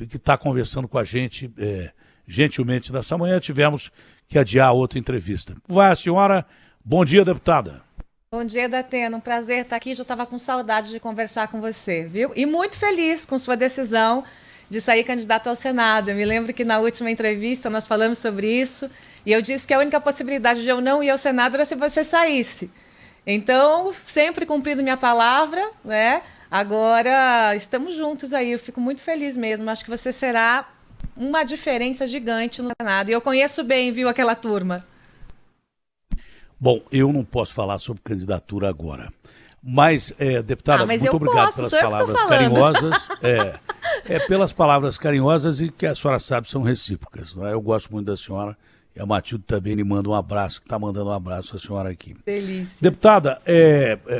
que está conversando com a gente gentilmente nessa manhã. Tivemos que adiar outra entrevista. Vai a senhora. Bom dia, deputada. Bom dia, Datena. Um prazer estar aqui. Já estava com saudade de conversar com você, viu? E muito feliz com sua decisão de sair candidato ao Senado. Eu me lembro que na última entrevista nós falamos sobre isso e eu disse que a única possibilidade de eu não ir ao Senado era se você saísse. Então, sempre cumprindo minha palavra, né? Agora estamos juntos aí. Eu fico muito feliz mesmo. Acho que você será uma diferença gigante no Senado. E eu conheço bem, viu, aquela turma. Bom, eu não posso falar sobre candidatura agora. Mas, deputada, muito obrigado pelas palavras carinhosas. Pelas palavras carinhosas e que a senhora sabe são recíprocas. Não é? Eu gosto muito da senhora e a Matilde também lhe manda um abraço, que está mandando um abraço à senhora aqui. Delícia. Deputada,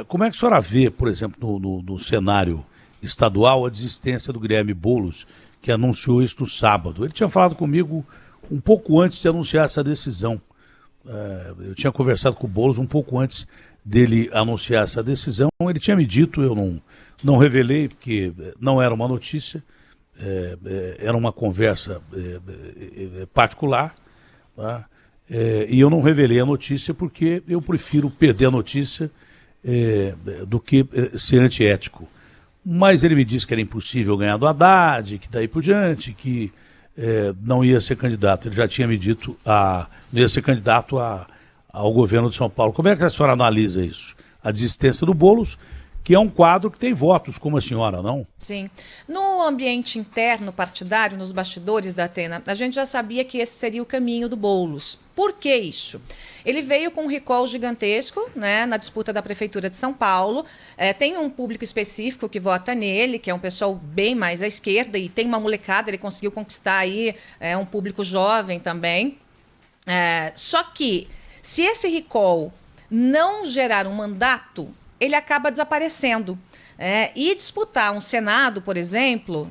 como é que a senhora vê, por exemplo, no cenário estadual, a desistência do Guilherme Boulos, que anunciou isso no sábado? Ele tinha falado comigo um pouco antes de anunciar essa decisão. Eu tinha conversado com o Boulos um pouco antes dele anunciar essa decisão. Ele tinha me dito, eu não revelei, porque não era uma notícia, era uma conversa particular, tá? E eu não revelei a notícia porque eu prefiro perder a notícia do que ser antiético. Mas ele me disse que era impossível ganhar do Haddad, que daí por diante, que não ia ser candidato. Ele já tinha me dito não ia ser candidato ao governo de São Paulo. Como é que a senhora analisa isso? A desistência do Boulos, que é um quadro que tem votos, como a senhora, não? Sim. No ambiente interno partidário, nos bastidores da Atena, a gente já sabia que esse seria o caminho do Boulos. Por que isso? Ele veio com um recall gigantesco, né, na disputa da Prefeitura de São Paulo. Tem um público específico que vota nele, que é um pessoal bem mais à esquerda, e tem uma molecada, ele conseguiu conquistar aí um público jovem também. Só que, se esse recall não gerar um mandato, ele acaba desaparecendo. E disputar um Senado, por exemplo,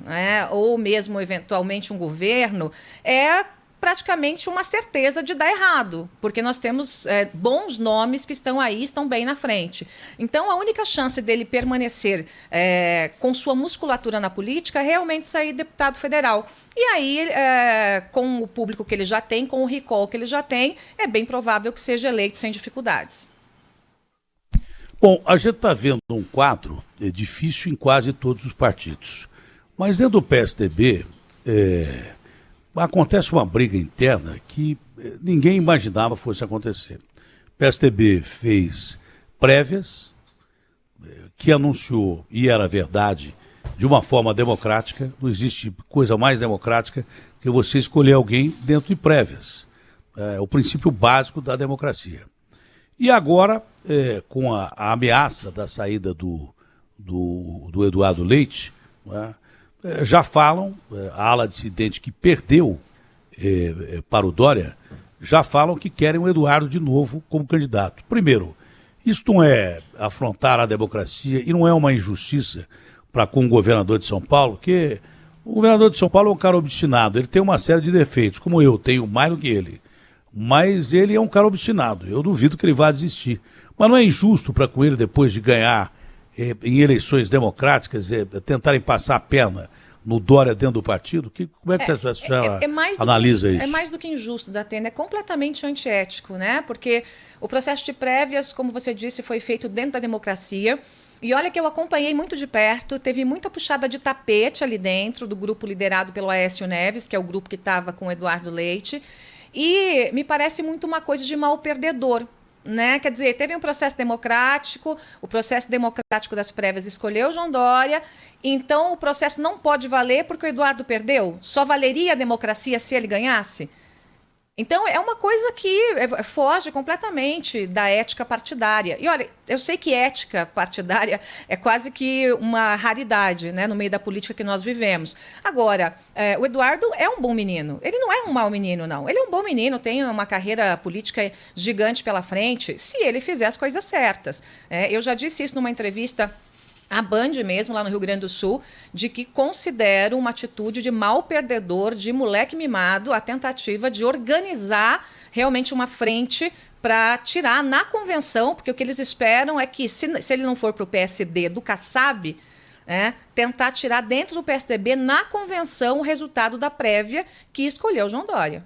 ou mesmo eventualmente um governo, é praticamente uma certeza de dar errado, porque nós temos bons nomes que estão aí, estão bem na frente. Então, a única chance dele permanecer com sua musculatura na política é realmente sair deputado federal. E aí, com o público que ele já tem, com o recall que ele já tem, é bem provável que seja eleito sem dificuldades. Bom, a gente está vendo um quadro difícil em quase todos os partidos. Mas dentro do PSDB, acontece uma briga interna que ninguém imaginava fosse acontecer. O PSDB fez prévias, que anunciou, e era verdade, de uma forma democrática. Não existe coisa mais democrática que você escolher alguém dentro de prévias. É o princípio básico da democracia. E agora, com a ameaça da saída do Eduardo Leite, já falam, a ala dissidente que perdeu para o Dória, já falam que querem o Eduardo de novo como candidato. Primeiro, isso não é afrontar a democracia e não é uma injustiça para com o governador de São Paulo, porque o governador de São Paulo é um cara obstinado, ele tem uma série de defeitos, como eu tenho mais do que ele. Mas ele é um cara obstinado, eu duvido que ele vá desistir. Mas não é injusto para com ele, depois de ganhar em eleições democráticas, tentarem passar a perna no Dória dentro do partido? Como é que você analisa isso? É mais do que injusto, Datena, é completamente antiético, né? Porque o processo de prévias, como você disse, foi feito dentro da democracia. E olha que eu acompanhei muito de perto, teve muita puxada de tapete ali dentro do grupo liderado pelo Aécio Neves, que é o grupo que estava com o Eduardo Leite. E me parece muito uma coisa de mal perdedor, né? Quer dizer, teve um processo democrático, o processo democrático das prévias escolheu o João Dória, então o processo não pode valer porque o Eduardo perdeu? Só valeria a democracia se ele ganhasse? Então, é uma coisa que foge completamente da ética partidária. E, olha, eu sei que ética partidária é quase que uma raridade, né, no meio da política que nós vivemos. Agora, o Eduardo é um bom menino. Ele não é um mau menino, não. Ele é um bom menino, tem uma carreira política gigante pela frente, se ele fizer as coisas certas. Eu já disse isso numa entrevista a Band mesmo, lá no Rio Grande do Sul, de que considero uma atitude de mal perdedor, de moleque mimado, a tentativa de organizar realmente uma frente para tirar na convenção, porque o que eles esperam é que, se ele não for para o PSD do Kassab, tentar tirar dentro do PSDB, na convenção, o resultado da prévia que escolheu João Dória.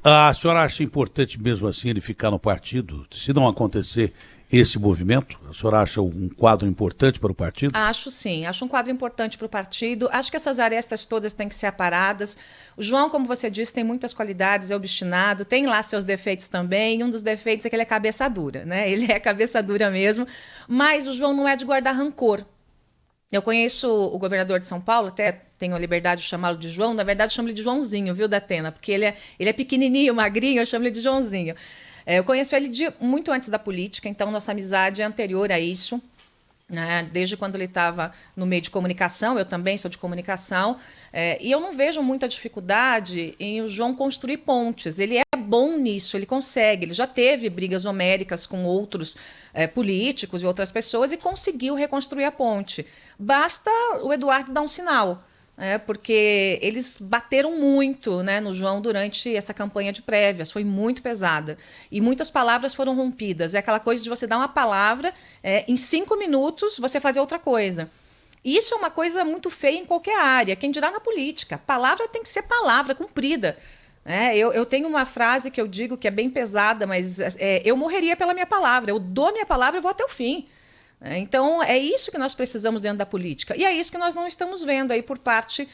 A senhora acha importante mesmo assim ele ficar no partido, se não acontecer esse movimento? A senhora acha um quadro importante para o partido? Acho sim, acho um quadro importante para o partido. Acho que essas arestas todas têm que ser aparadas. O João, como você disse, tem muitas qualidades, é obstinado, tem lá seus defeitos também. E um dos defeitos é que ele é cabeça dura, né? Ele é cabeça dura mesmo, mas o João não é de guardar rancor. Eu conheço o governador de São Paulo, até tenho a liberdade de chamá-lo de João, na verdade eu chamo ele de Joãozinho, viu, Datena? Porque ele é pequenininho, magrinho, eu chamo ele de Joãozinho. Eu conheço ele muito antes da política, então nossa amizade é anterior a isso, né? Desde quando ele estava no meio de comunicação, eu também sou de comunicação, e eu não vejo muita dificuldade em o João construir pontes. Ele é bom nisso, ele consegue, ele já teve brigas homéricas com outros políticos e outras pessoas e conseguiu reconstruir a ponte. Basta o Eduardo dar um sinal. Porque eles bateram muito, né, no João durante essa campanha de prévias, foi muito pesada. E muitas palavras foram rompidas. É aquela coisa de você dar uma palavra, em 5 minutos você fazer outra coisa. E isso é uma coisa muito feia em qualquer área, quem dirá na política. Palavra tem que ser palavra, cumprida. Eu tenho uma frase que eu digo que é bem pesada, mas eu morreria pela minha palavra. Eu dou minha palavra e vou até o fim. Então, é isso que nós precisamos dentro da política. E é isso que nós não estamos vendo aí por parte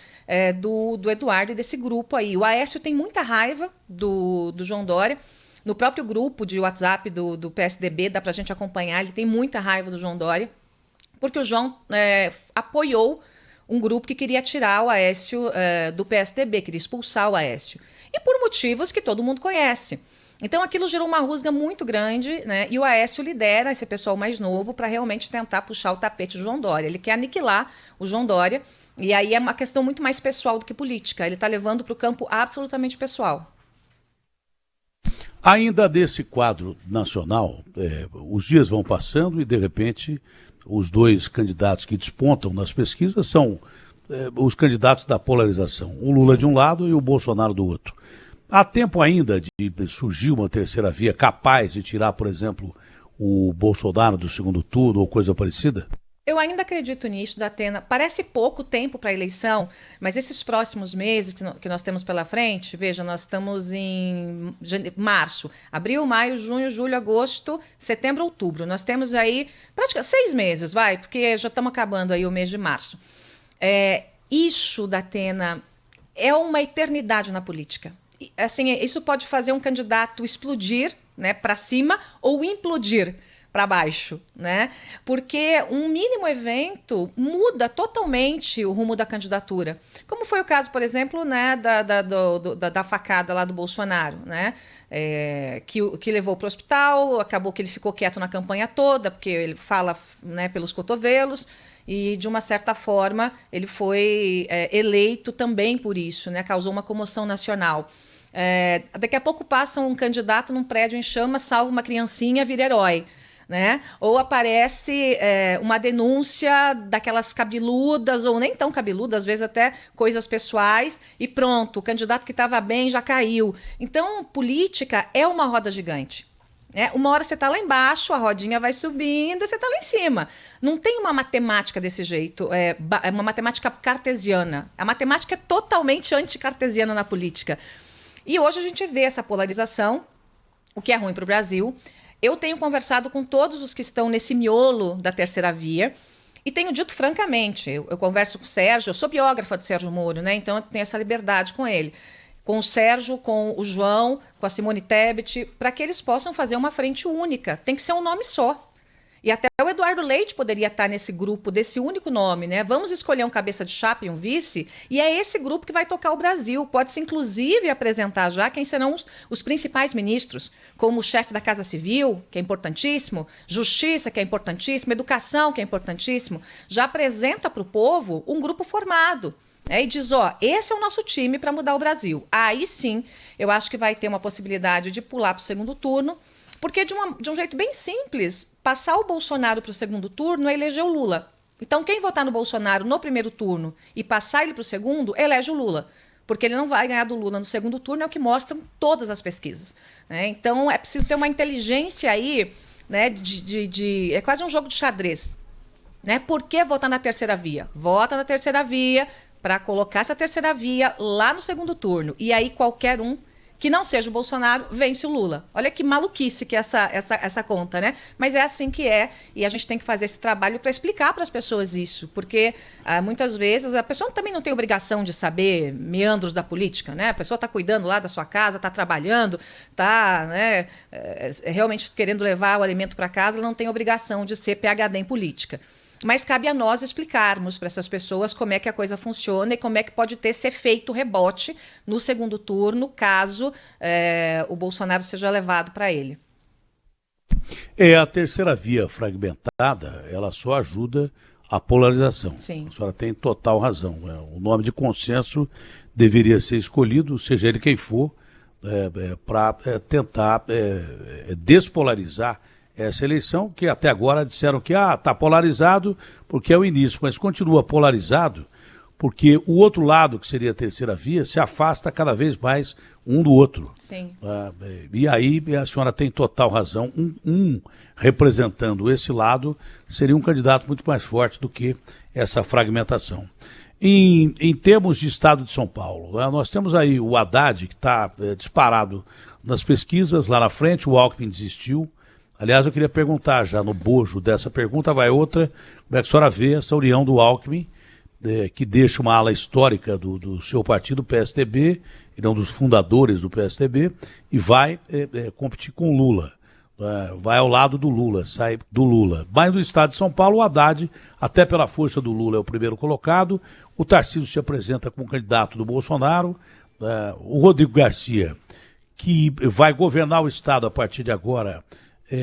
do Eduardo e desse grupo aí. O Aécio tem muita raiva do João Dória. No próprio grupo de WhatsApp do PSDB, dá para a gente acompanhar, ele tem muita raiva do João Dória, porque o João apoiou um grupo que queria tirar o Aécio do PSDB, queria expulsar o Aécio. E por motivos que todo mundo conhece. Então aquilo gerou uma rusga muito grande, né? E o Aécio lidera esse pessoal mais novo para realmente tentar puxar o tapete do João Dória. Ele quer aniquilar o João Dória, e aí é uma questão muito mais pessoal do que política. Ele está levando para o campo absolutamente pessoal. Ainda desse quadro nacional, os dias vão passando e, de repente, os dois candidatos que despontam nas pesquisas são os candidatos da polarização. O Lula de um lado e o Bolsonaro do outro. Há tempo ainda de surgir uma terceira via capaz de tirar, por exemplo, o Bolsonaro do segundo turno ou coisa parecida? Eu ainda acredito nisso, Datena. Parece pouco tempo para a eleição, mas esses próximos meses que nós temos pela frente, veja, nós estamos em março, abril, maio, junho, julho, agosto, setembro, outubro. Nós temos aí praticamente 6 meses, porque já estamos acabando aí o mês de março. Isso, Datena, é uma eternidade na política. Assim, isso pode fazer um candidato explodir, né, para cima ou implodir para baixo, né? Porque um mínimo evento muda totalmente o rumo da candidatura. Como foi o caso, por exemplo, né, da facada lá do Bolsonaro, né? Que levou para o hospital, acabou que ele ficou quieto na campanha toda, porque ele fala, né, pelos cotovelos. E, de uma certa forma, ele foi eleito também por isso, né? Causou uma comoção nacional. Daqui a pouco passa um candidato num prédio em chamas, salva uma criancinha, vira herói. Né? Ou aparece uma denúncia daquelas cabeludas, ou nem tão cabeludas, às vezes até coisas pessoais, e pronto, o candidato que estava bem já caiu. Então, política é uma roda gigante. Uma hora você está lá embaixo, a rodinha vai subindo, você está lá em cima. Não tem uma matemática desse jeito, é uma matemática cartesiana. A matemática é totalmente anticartesiana na política. E hoje a gente vê essa polarização, o que é ruim para o Brasil. Eu tenho conversado com todos os que estão nesse miolo da terceira via e tenho dito francamente, eu converso com o Sérgio, eu sou biógrafa do Sérgio Moro, né? Então eu tenho essa liberdade com ele. Com o Sérgio, com o João, com a Simone Tebet, para que eles possam fazer uma frente única. Tem que ser um nome só. E até o Eduardo Leite poderia estar nesse grupo, desse único nome, né? Vamos escolher um cabeça de chapa e um vice, e é esse grupo que vai tocar o Brasil. Pode-se, inclusive, apresentar já quem serão os principais ministros, como o chefe da Casa Civil, que é importantíssimo, Justiça, que é importantíssimo, Educação, que é importantíssimo. Já apresenta para o povo um grupo formado. E diz, esse é o nosso time para mudar o Brasil. Aí sim, eu acho que vai ter uma possibilidade de pular para o segundo turno, porque de um jeito bem simples, passar o Bolsonaro para o segundo turno é eleger o Lula. Então, quem votar no Bolsonaro no primeiro turno e passar ele para o segundo, elege o Lula. Porque ele não vai ganhar do Lula no segundo turno, é o que mostram todas as pesquisas. Né? Então, é preciso ter uma inteligência aí, né, é quase um jogo de xadrez. Né? Por que votar na terceira via? Vota na terceira via para colocar essa terceira via lá no segundo turno. E aí qualquer um que não seja o Bolsonaro vence o Lula. Olha que maluquice que é essa conta, né? Mas é assim que é, e a gente tem que fazer esse trabalho para explicar para as pessoas isso, porque muitas vezes a pessoa também não tem obrigação de saber meandros da política, né? A pessoa está cuidando lá da sua casa, está trabalhando, está, né, realmente querendo levar o alimento para casa, ela não tem obrigação de ser PhD em política. Mas cabe a nós explicarmos para essas pessoas como é que a coisa funciona e como é que pode ter esse efeito rebote no segundo turno, caso o Bolsonaro seja levado para ele. A terceira via fragmentada, ela só ajuda a polarização. Sim. A senhora tem total razão. O nome de consenso deveria ser escolhido, seja ele quem for, para tentar despolarizar essa eleição, que até agora disseram que está polarizado porque é o início, mas continua polarizado porque o outro lado, que seria a terceira via, se afasta cada vez mais um do outro. Sim. E aí a senhora tem total razão, representando esse lado seria um candidato muito mais forte do que essa fragmentação. Em termos de estado de São Paulo, nós temos aí o Haddad, que está disparado nas pesquisas, lá na frente, o Alckmin desistiu. Aliás, eu queria perguntar, já no bojo dessa pergunta, vai outra, como é que a senhora vê essa união do Alckmin, que deixa uma ala histórica do seu partido, o PSDB, ele é um dos fundadores do PSDB, e vai competir com o Lula, vai ao lado do Lula, sai do Lula. Mas no estado de São Paulo, o Haddad, até pela força do Lula, é o primeiro colocado, o Tarcísio se apresenta como candidato do Bolsonaro, o Rodrigo Garcia, que vai governar o estado a partir de agora,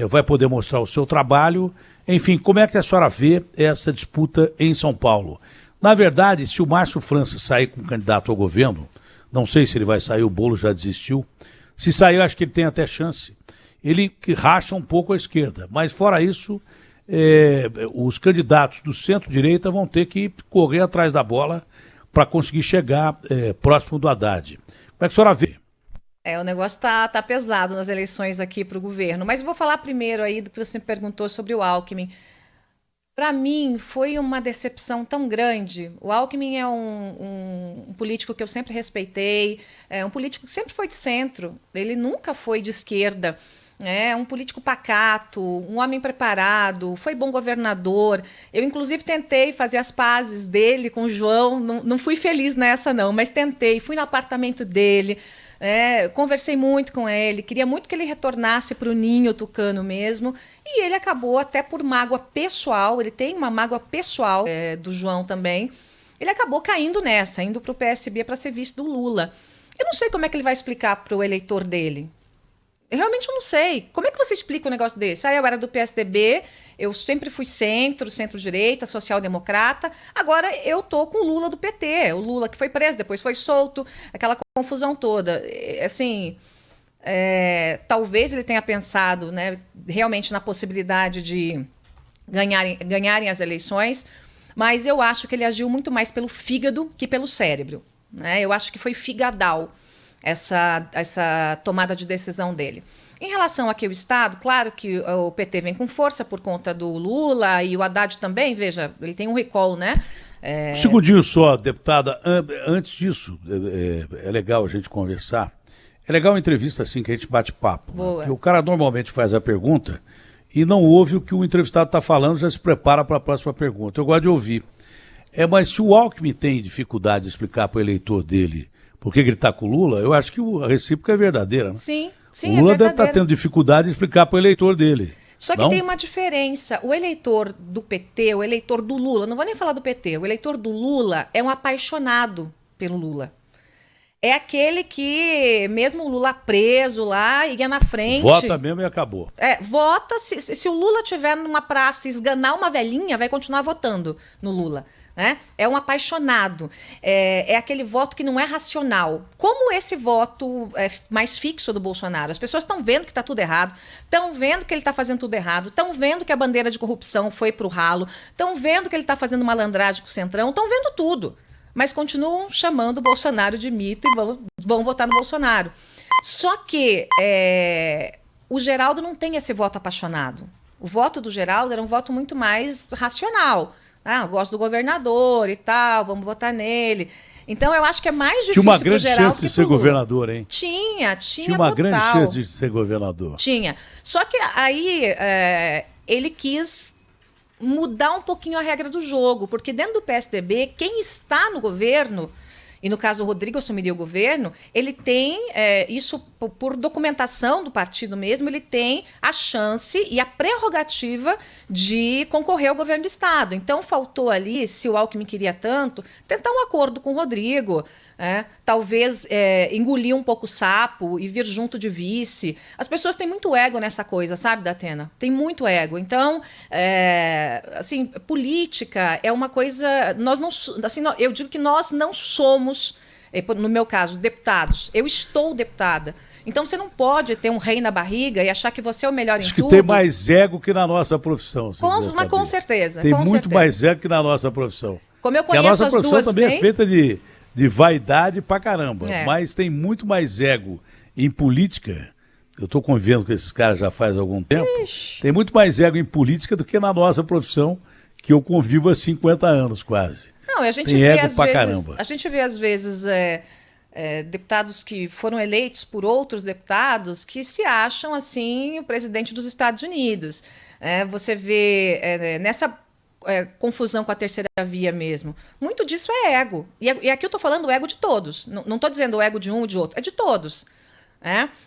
vai poder mostrar o seu trabalho. Enfim, como é que a senhora vê essa disputa em São Paulo? Na verdade, se o Márcio França sair como candidato ao governo, não sei se ele vai sair, o Bolo já desistiu. Se sair, eu acho que ele tem até chance. Ele racha um pouco a esquerda, mas fora isso, os candidatos do centro-direita vão ter que correr atrás da bola para conseguir chegar próximo do Haddad. Como é que a senhora vê? O negócio tá pesado nas eleições aqui para o governo. Mas eu vou falar primeiro aí do que você me perguntou sobre o Alckmin. Para mim, foi uma decepção tão grande. O Alckmin é um político que eu sempre respeitei, é um político que sempre foi de centro, ele nunca foi de esquerda. É um político pacato, um homem preparado, foi bom governador. Eu, inclusive, tentei fazer as pazes dele com o João, não fui feliz nessa não, mas tentei, fui no apartamento dele, conversei muito com ele, queria muito que ele retornasse para o ninho tucano mesmo, e ele acabou até por mágoa pessoal, ele tem uma mágoa pessoal do João também, ele acabou caindo nessa, indo para o PSB para ser vice do Lula. Eu não sei como é que ele vai explicar para o eleitor dele. Eu realmente não sei. Como é que você explica um negócio desse? Eu era do PSDB, eu sempre fui centro-direita, social-democrata. Agora eu tô com o Lula do PT. O Lula que foi preso, depois foi solto. Aquela confusão toda. Assim, talvez ele tenha pensado, né, realmente na possibilidade de ganharem as eleições, mas eu acho que ele agiu muito mais pelo fígado que pelo cérebro. Né? Eu acho que foi figadal essa tomada de decisão dele. Em relação aqui ao Estado, claro que o PT vem com força por conta do Lula e o Haddad também, veja, ele tem um recall, né? Um segundinho só, deputada, antes disso, é legal a gente conversar, é legal uma entrevista assim que a gente bate papo. Boa. Né? O cara normalmente faz a pergunta e não ouve o que o entrevistado está falando, já se prepara para a próxima pergunta. Eu gosto de ouvir. Mas se o Alckmin tem dificuldade de explicar para o eleitor dele por que ele está com o Lula, eu acho que a recíproca é verdadeira. Né? Sim, o Lula deve estar tendo dificuldade de explicar para o eleitor dele. Só que tem uma diferença. O eleitor do PT, o eleitor do Lula, não vou nem falar do PT, o eleitor do Lula é um apaixonado pelo Lula. É aquele que, mesmo o Lula preso lá, ia na frente. Vota mesmo e acabou. Vota. Se o Lula estiver numa praça e esganar uma velhinha, vai continuar votando no Lula. Né? É um apaixonado, é aquele voto que não é racional. Como esse voto mais fixo do Bolsonaro? As pessoas estão vendo que está tudo errado, estão vendo que ele está fazendo tudo errado, estão vendo que a bandeira de corrupção foi para o ralo, estão vendo que ele está fazendo malandragem com o Centrão, estão vendo tudo, mas continuam chamando o Bolsonaro de mito e vão votar no Bolsonaro. Só que o Geraldo não tem esse voto apaixonado. O voto do Geraldo era um voto muito mais racional. Ah, eu gosto do governador e tal, vamos votar nele. Então, eu acho que é mais difícil Tinha uma pro grande Geraldo chance de que ser pro Lula. governador, hein? Tinha uma total. grande chance de ser governador. Tinha. Só que aí ele quis mudar um pouquinho a regra do jogo, porque dentro do PSDB, quem está no governo, e no caso o Rodrigo assumiria o governo, ele tem, isso por documentação do partido mesmo, ele tem a chance e a prerrogativa de concorrer ao governo do Estado. Então faltou ali, se o Alckmin queria tanto, tentar um acordo com o Rodrigo, talvez engolir um pouco o sapo e vir junto de vice. As pessoas têm muito ego nessa coisa, sabe, Datena? Tem muito ego. Então, assim, política é uma coisa... Nós não, assim, eu digo que nós não somos, no meu caso, deputados. Eu estou deputada. Então, você não pode ter um rei na barriga e achar que você é o melhor Acho em que tudo. tem mais ego que na nossa profissão. Mas com certeza. Tem com muito certeza. mais ego que na nossa profissão. Como eu Porque a conheço nossa as profissão duas também bem... é feita de vaidade pra caramba. É. Mas tem muito mais ego em política. Eu estou convivendo com esses caras já faz algum tempo. Ixi. Tem muito mais ego em política do que na nossa profissão, que eu convivo há 50 anos quase. Não, a gente Tem vê ego às pra vezes, caramba. a gente vê às vezes deputados que foram eleitos por outros deputados que se acham assim o presidente dos Estados Unidos. Você vê nessa confusão com a terceira via mesmo. Muito disso é ego. E aqui eu estou falando o ego de todos. Não estou dizendo o ego de um ou de outro. É de todos.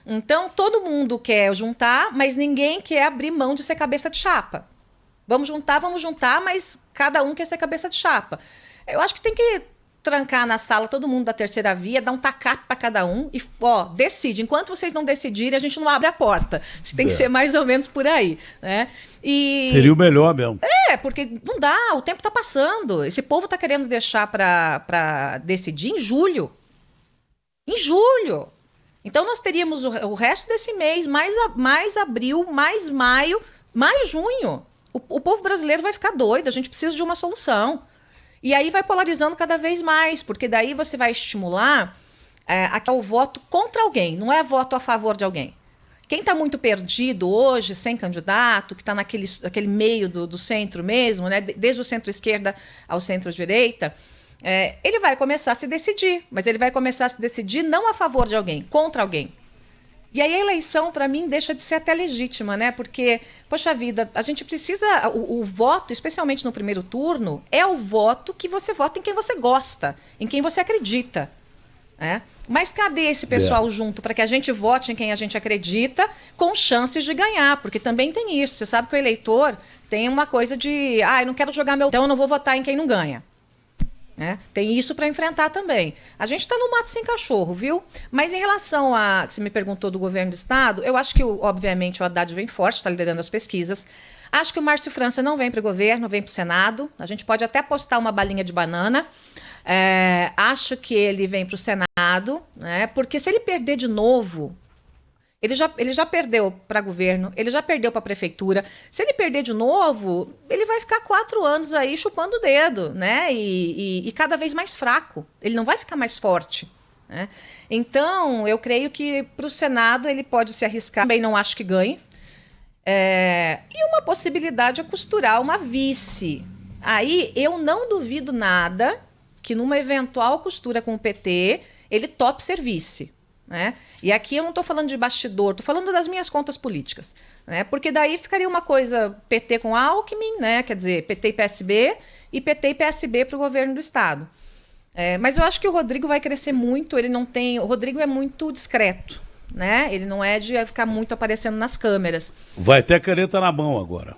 Então, todo mundo quer juntar, mas ninguém quer abrir mão de ser cabeça de chapa. Vamos juntar, mas cada um quer ser cabeça de chapa. Eu acho que tem que trancar na sala todo mundo da terceira via, dar um tacape para cada um e, decide. Enquanto vocês não decidirem, a gente não abre a porta. A gente tem que ser mais ou menos por aí, né? Seria o melhor mesmo. Porque não dá, o tempo está passando. Esse povo está querendo deixar para decidir em julho. Em julho. Então, nós teríamos o resto desse mês, mais abril, mais maio, mais junho. O povo brasileiro vai ficar doido, a gente precisa de uma solução. E aí vai polarizando cada vez mais, porque daí você vai estimular o voto contra alguém, não é voto a favor de alguém. Quem está muito perdido hoje, sem candidato, que está naquele meio do centro mesmo, né, desde o centro-esquerda ao centro-direita, ele vai começar a se decidir, mas ele vai começar a se decidir não a favor de alguém, contra alguém. E aí a eleição, para mim, deixa de ser até legítima, né? Porque, poxa vida, a gente precisa... O voto, especialmente no primeiro turno, é o voto que você vota em quem você gosta, em quem você acredita. Mas cadê esse pessoal junto para que a gente vote em quem a gente acredita com chances de ganhar? Porque também tem isso. Você sabe que o eleitor tem uma coisa de... eu não quero jogar então eu não vou votar em quem não ganha. Tem isso para enfrentar também. A gente está no mato sem cachorro, viu? Mas em relação a... Você me perguntou do governo do Estado, eu acho que, obviamente, o Haddad vem forte, está liderando as pesquisas. Acho que o Márcio França não vem para o governo, vem para o Senado. A gente pode até apostar uma balinha de banana. Acho que ele vem para o Senado, né? Porque se ele perder de novo... Ele já perdeu para governo, ele já perdeu para prefeitura. Se ele perder de novo, ele vai ficar 4 anos aí chupando o dedo, né? E cada vez mais fraco. Ele não vai ficar mais forte, né? Então, eu creio que para o Senado ele pode se arriscar. Também não acho que ganhe. E uma possibilidade é costurar uma vice. Aí eu não duvido nada que numa eventual costura com o PT, ele tope ser vice. E aqui eu não estou falando de bastidor, estou falando das minhas contas políticas, porque daí ficaria uma coisa PT com Alckmin, quer dizer, PT e PSB, e PT e PSB para o governo do Estado. Mas eu acho que o Rodrigo vai crescer muito, o Rodrigo é muito discreto, ele não é de ficar muito aparecendo nas câmeras. Vai ter caneta na mão agora.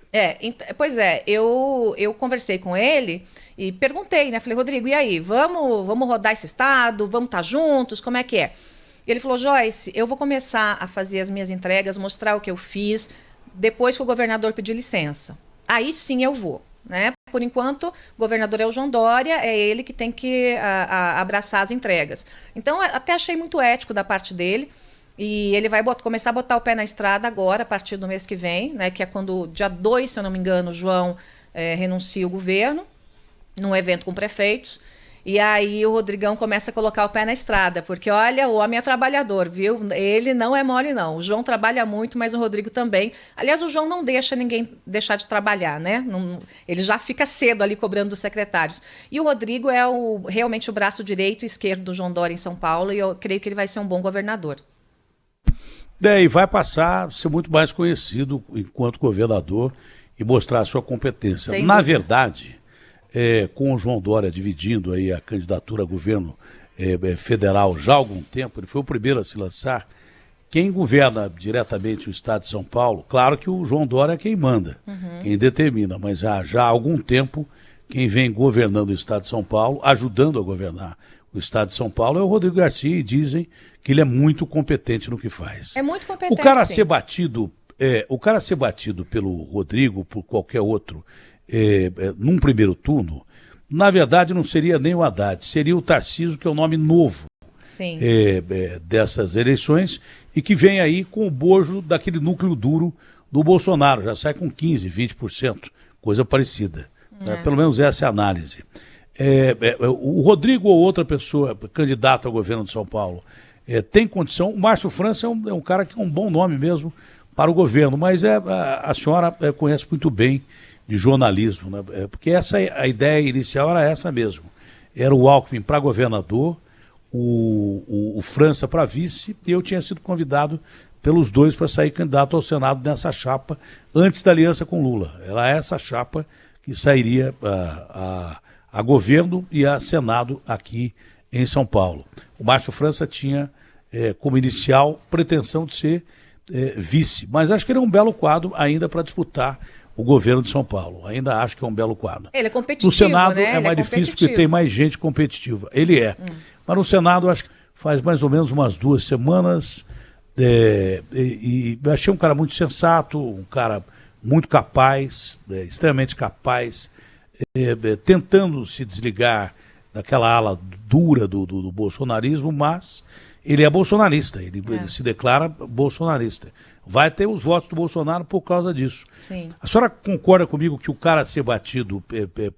Pois é, eu conversei com ele e perguntei, falei, Rodrigo, e aí, vamos rodar esse Estado, vamos estar juntos, como é que é? Ele falou, Joyce, eu vou começar a fazer as minhas entregas, mostrar o que eu fiz, depois que o governador pedir licença. Aí sim eu vou. Por enquanto, o governador é o João Dória, é ele que tem que abraçar as entregas. Então, até achei muito ético da parte dele. E ele vai começar a botar o pé na estrada agora, a partir do mês que vem, que é quando, dia 2, se eu não me engano, o João renuncia o governo, num evento com prefeitos. E aí o Rodrigão começa a colocar o pé na estrada, porque olha, o homem é trabalhador, viu? Ele não é mole, não. O João trabalha muito, mas o Rodrigo também. Aliás, o João não deixa ninguém deixar de trabalhar, né? Ele já fica cedo ali cobrando dos secretários. E o Rodrigo é realmente o braço direito e esquerdo do João Dória em São Paulo, e eu creio que ele vai ser um bom governador. E vai passar a ser muito mais conhecido enquanto governador e mostrar a sua competência. Sem Na dúvida. verdade, com o João Dória dividindo aí a candidatura a governo federal já há algum tempo, ele foi o primeiro a se lançar. Quem governa diretamente o estado de São Paulo, claro que o João Dória é quem manda, quem determina, mas já há algum tempo quem vem governando o estado de São Paulo, ajudando a governar o estado de São Paulo, é o Rodrigo Garcia, e dizem que ele é muito competente no que faz. É muito competente, O cara sim. ser batido pelo Rodrigo, por qualquer outro, num primeiro turno, na verdade não seria nem o Haddad, seria o Tarcísio, que é o nome novo Sim. dessas eleições, e que vem aí com o bojo daquele núcleo duro do Bolsonaro, já sai com 15%, 20%, coisa parecida. Pelo menos essa é a análise. O Rodrigo ou outra pessoa candidata ao governo de São Paulo tem condição. O Márcio França é um cara que é um bom nome mesmo para o governo, mas a senhora conhece muito bem de jornalismo, né? Porque a ideia inicial era essa mesmo. Era o Alckmin para governador, o França para vice, e eu tinha sido convidado pelos dois para sair candidato ao Senado nessa chapa, antes da aliança com Lula. Era essa chapa que sairia a governo e a Senado aqui em São Paulo. O Márcio França tinha como inicial pretensão de ser vice, mas acho que ele é um belo quadro ainda para disputar o governo de São Paulo. Ainda acho que é um belo quadro. Ele é competitivo, no Senado né? é mais difícil porque tem mais gente competitiva. Ele é. Mas no Senado acho que faz mais ou menos umas 2 semanas e achei um cara muito sensato, um cara muito capaz, extremamente capaz, tentando se desligar daquela ala dura do bolsonarismo, mas ele é bolsonarista, ele se declara bolsonarista. Vai ter os votos do Bolsonaro por causa disso. Sim. A senhora concorda comigo que o cara ser batido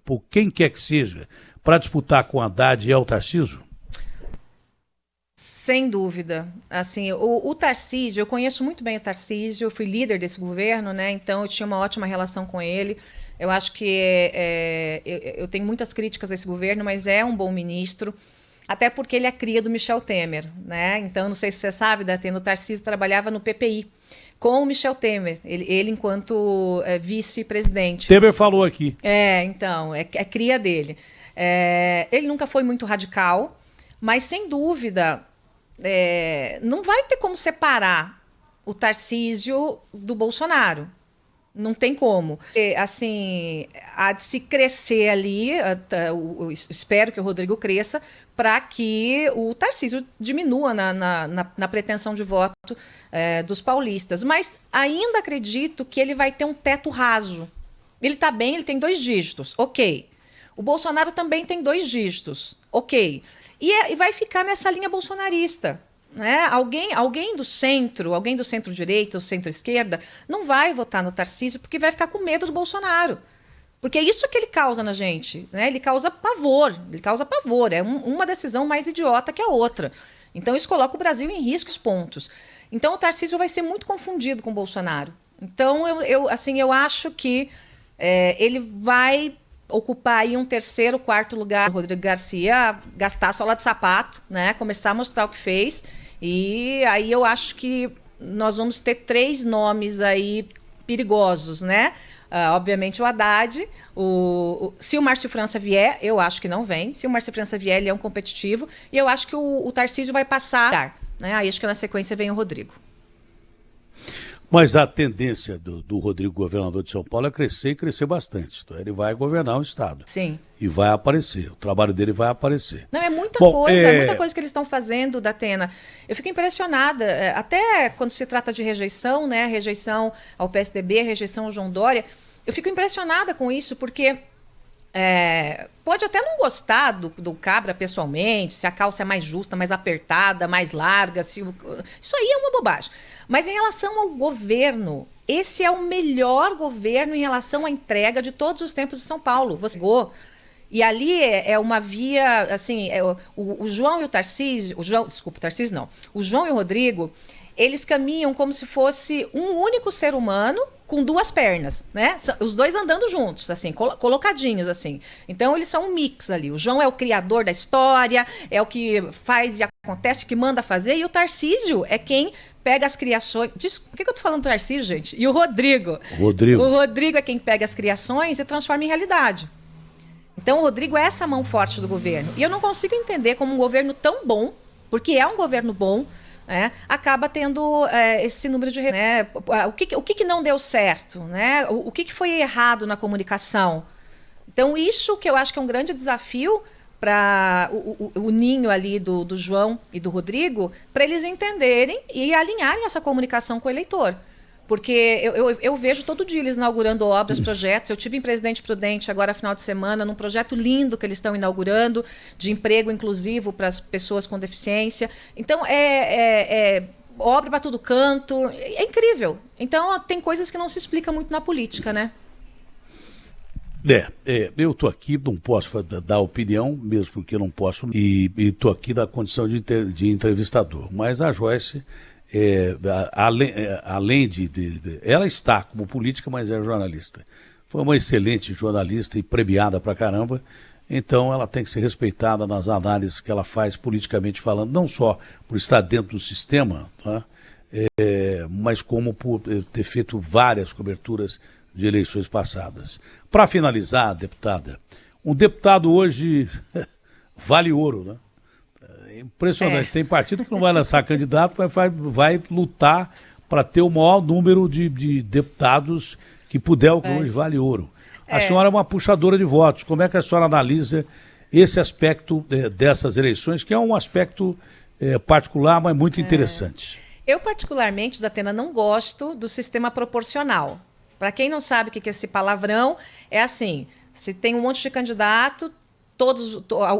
por quem quer que seja para disputar com Haddad é o Tarcísio? Sem dúvida. Assim, o Tarcísio, eu conheço muito bem o Tarcísio, eu fui líder desse governo, né? Então eu tinha uma ótima relação com ele. Eu acho que eu tenho muitas críticas a esse governo, mas é um bom ministro, até porque ele é cria do Michel Temer, né? Então, não sei se você sabe, Datena, o Tarcísio trabalhava no PPI com o Michel Temer, ele enquanto vice-presidente. Temer falou aqui. Então, é cria dele. Ele nunca foi muito radical, mas sem dúvida não vai ter como separar o Tarcísio do Bolsonaro. Não tem como. Assim, há de se crescer ali, espero que o Rodrigo cresça, para que o Tarcísio diminua na pretensão de voto dos paulistas. Mas ainda acredito que ele vai ter um teto raso. Ele está bem, ele tem 2 dígitos, ok. O Bolsonaro também tem 2 dígitos, ok. E vai ficar nessa linha bolsonarista. Né? Alguém do centro-direita ou centro-esquerda não vai votar no Tarcísio porque vai ficar com medo do Bolsonaro. Porque é isso que ele causa na gente. Né? Ele causa pavor. É uma decisão mais idiota que a outra. Então isso coloca o Brasil em risco, os pontos. Então o Tarcísio vai ser muito confundido com o Bolsonaro. Então eu acho que ele vai ocupar aí um 3º, 4º lugar. O Rodrigo Garcia gastar a sola de sapato, né? Começar a mostrar o que fez. E aí eu acho que nós vamos ter 3 nomes aí perigosos, né? Obviamente o Haddad, se o Márcio França vier, eu acho que não vem. Se o Márcio França vier, ele é um competitivo. E eu acho que o Tarcísio vai passar. Né? Aí acho que na sequência vem o Rodrigo. Mas a tendência do Rodrigo, governador de São Paulo, é crescer e crescer bastante. Então ele vai governar o estado. Sim. E vai aparecer. O trabalho dele vai aparecer. Não, é muita coisa que eles estão fazendo, Datena. Eu fico impressionada, até quando se trata de rejeição, né? Rejeição ao PSDB, rejeição ao João Dória. Eu fico impressionada com isso, porque pode até não gostar do Cabra pessoalmente, se a calça é mais justa, mais apertada, mais larga. Isso aí é uma bobagem. Mas em relação ao governo, esse é o melhor governo em relação à entrega de todos os tempos de São Paulo. Você chegou E ali é uma via, assim, o João e o Tarcísio, desculpa, o Tarcísio não, o João e o Rodrigo, eles caminham como se fosse um único ser humano com duas pernas, né? Os dois andando juntos, assim, colocadinhos, assim. Então, eles são um mix ali. O João é o criador da história, é o que faz e acontece, que manda fazer, e o Tarcísio é quem pega as criações... Por que eu tô falando Tarcísio, gente? E o Rodrigo. O Rodrigo é quem pega as criações e transforma em realidade. Então, o Rodrigo é essa mão forte do governo. E eu não consigo entender como um governo tão bom, porque é um governo bom, acaba tendo esse número de... Né, o que não deu certo? Né? O que foi errado na comunicação? Então, isso que eu acho que é um grande desafio para o ninho ali do João e do Rodrigo, para eles entenderem e alinharem essa comunicação com o eleitor. Porque eu vejo todo dia eles inaugurando obras, projetos. Eu tive em Presidente Prudente agora, final de semana, num projeto lindo que eles estão inaugurando, de emprego inclusivo para as pessoas com deficiência. Então, obra para todo canto. É incrível. Então, tem coisas que não se explica muito na política, né? Eu estou aqui, não posso dar opinião, mesmo porque eu não posso, e estou aqui na condição de entrevistador. Mas a Joyce... além de ela está como política, mas é jornalista. Foi uma excelente jornalista e premiada pra caramba, então ela tem que ser respeitada nas análises que ela faz politicamente falando, não só por estar dentro do sistema, tá? Mas como por ter feito várias coberturas de eleições passadas. Para finalizar, deputada, um deputado hoje vale ouro, né? Impressionante. Tem partido que não vai lançar candidato, mas vai lutar para ter o maior número de deputados que puder, o que hoje vale ouro. A senhora é uma puxadora de votos. Como é que a senhora analisa esse aspecto dessas eleições, que é um aspecto particular, mas muito interessante? Eu, particularmente, Datena, não gosto do sistema proporcional. Para quem não sabe o que é esse palavrão, é assim, se tem um monte de candidato...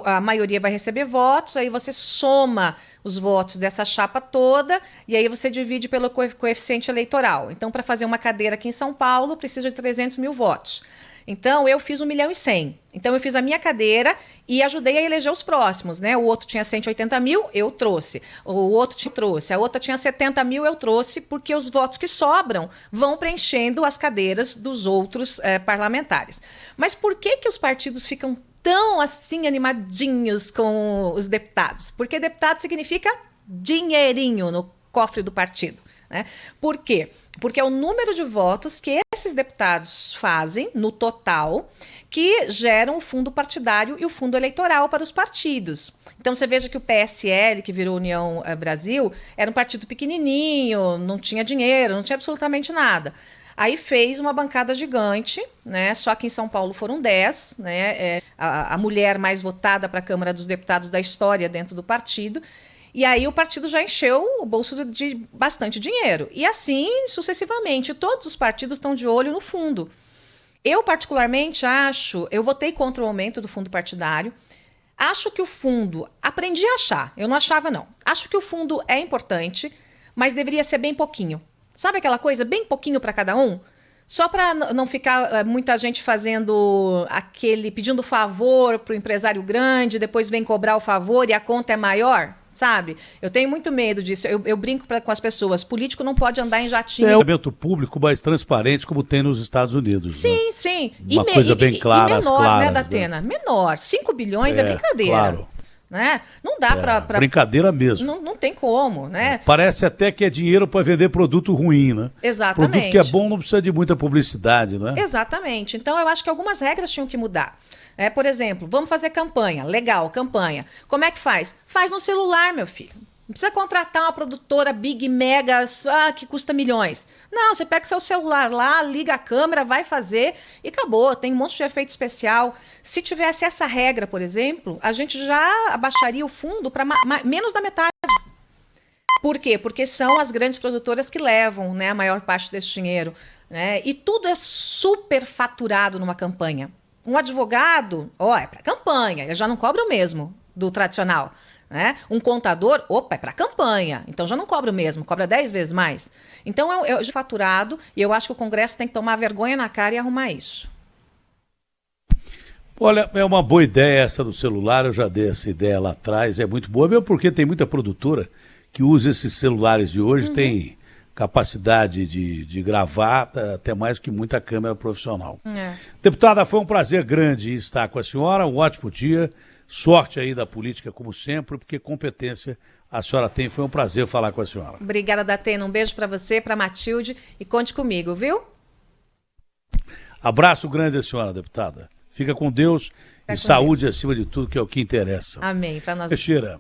a maioria vai receber votos, aí você soma os votos dessa chapa toda e aí você divide pelo coeficiente eleitoral. Então, para fazer uma cadeira aqui em São Paulo, precisa de 300 mil votos. Então, eu fiz 1.100.000. Então, eu fiz a minha cadeira e ajudei a eleger os próximos, né? O outro tinha 180 mil, eu trouxe. O outro trouxe. A outra tinha 70 mil, eu trouxe, porque os votos que sobram vão preenchendo as cadeiras dos outros parlamentares. Mas por que os partidos ficam tão assim animadinhos com os deputados? Porque deputado significa dinheirinho no cofre do partido, né? Por quê? Porque é o número de votos que esses deputados fazem no total que geram o fundo partidário e o fundo eleitoral para os partidos. Então você veja que o PSL, que virou União Brasil, era um partido pequenininho, não tinha dinheiro, não tinha absolutamente nada. Aí fez uma bancada gigante, né? Só que em São Paulo foram 10, né? A mulher mais votada para a Câmara dos Deputados da história dentro do partido. E aí o partido já encheu o bolso de bastante dinheiro. E assim, sucessivamente, todos os partidos estão de olho no fundo. Eu, particularmente, eu votei contra o aumento do fundo partidário. Acho que o fundo, aprendi a achar, eu não achava não. Acho que o fundo é importante, mas deveria ser bem pouquinho. Sabe aquela coisa, bem pouquinho para cada um? Só para não ficar muita gente fazendo pedindo favor para o empresário grande, depois vem cobrar o favor e a conta é maior, sabe? Eu tenho muito medo disso. Eu brinco com as pessoas. Político não pode andar em jatinho. É um orçamento público mais transparente, como tem nos Estados Unidos. Sim, né? Sim. Uma coisa bem clara, e menor, claras, né, Datena? Né? Menor. 5 bilhões é brincadeira. Claro. Né? Não dá para... Brincadeira mesmo. Não tem como, né? Parece até que é dinheiro para vender produto ruim, né? Exatamente. Produto que é bom não precisa de muita publicidade, né? Exatamente. Então, eu acho que algumas regras tinham que mudar. Por exemplo, vamos fazer campanha. Legal, campanha. Como é que faz? Faz no celular, meu filho. Não precisa contratar uma produtora big, mega, que custa milhões. Não, você pega seu celular lá, liga a câmera, vai fazer e acabou. Tem um monte de efeito especial. Se tivesse essa regra, por exemplo, a gente já abaixaria o fundo para menos da metade. Por quê? Porque são as grandes produtoras que levam, né, a maior parte desse dinheiro. Né? E tudo é super faturado numa campanha. Um advogado, é para campanha, ele já não cobra o mesmo do tradicional. Né? Um contador, é para campanha, então já não cobra o mesmo, cobra 10 vezes mais. Então é faturado e eu acho que o Congresso tem que tomar vergonha na cara e arrumar isso. Olha, é uma boa ideia essa do celular, eu já dei essa ideia lá atrás, é muito boa, mesmo porque tem muita produtora que usa esses celulares de hoje, tem capacidade de gravar até mais que muita câmera profissional. Deputada, foi um prazer grande estar com a senhora, um ótimo dia, sorte aí da política como sempre, porque competência a senhora tem, foi um prazer falar com a senhora. Obrigada, Datena, um beijo para você, para Matilde e conte comigo, viu? Abraço grande a senhora, deputada. Fica com Deus e saúde acima de tudo, que é o que interessa. Amém. Para nós. Teixeira,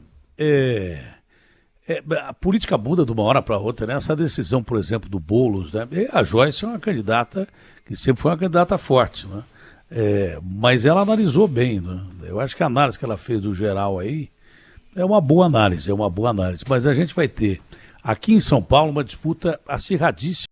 a política muda de uma hora para outra, né? Essa decisão, por exemplo, do Boulos, né? A Joyce é uma candidata que sempre foi uma candidata forte, né? Mas ela analisou bem, né? Eu acho que a análise que ela fez do geral aí é uma boa análise, Mas a gente vai ter aqui em São Paulo uma disputa acirradíssima.